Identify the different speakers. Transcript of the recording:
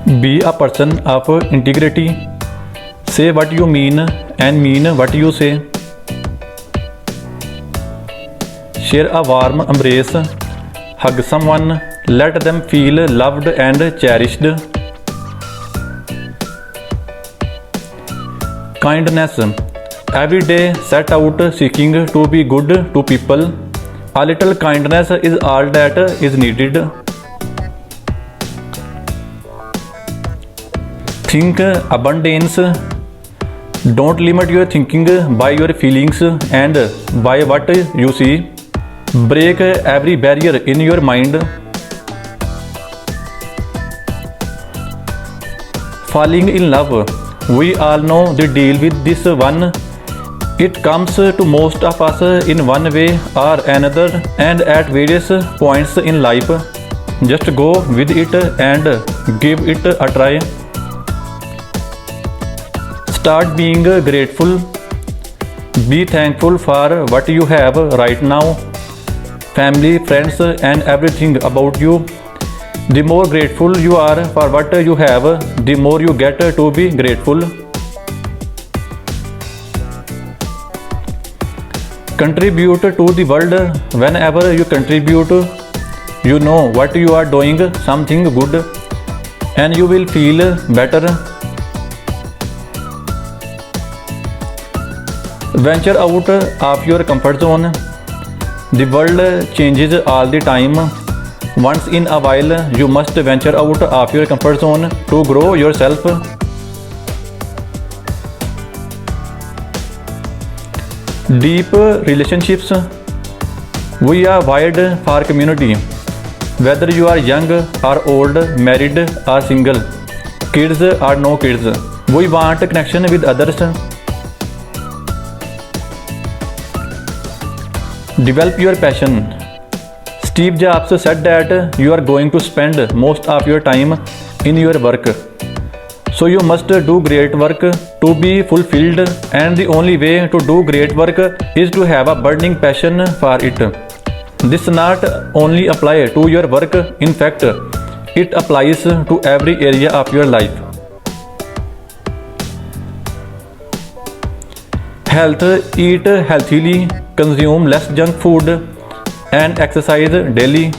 Speaker 1: Be a person of integrity. Say what you mean and mean what you say. Share a warm embrace. Hug someone. Let them feel loved and cherished. Kindness. Every day set out seeking to be good to people. A little kindness is all that is needed. Think abundance. Don't limit your thinking by your feelings and by what you see. Break every barrier in your mind. Falling in love. We all know the deal with this one. It comes to most of us in one way or another and at various points in life. Just go with it and give it a try. Start being grateful. Be thankful for what you have right now. Family, friends, and everything about you. The more grateful you are for what you have, the more you get to be grateful. Contribute to the world. Whenever you contribute, you know what you are doing something good and you will feel better. Venture out of your comfort zone. The world changes all the time. Once in a while, you must venture out of your comfort zone to grow yourself. Deep relationships. We are wired for community. Whether you are young or old, married or single, kids or no kids, we want connection with others. Develop your passion. Steve Jobs said that you are going to spend most of your time in your work. So you must do great work to be fulfilled, and the only way to do great work is to have a burning passion for it. This not only applies to your work, in fact, it applies to every area of your life. Health. Eat healthily, consume less junk food, and exercise daily.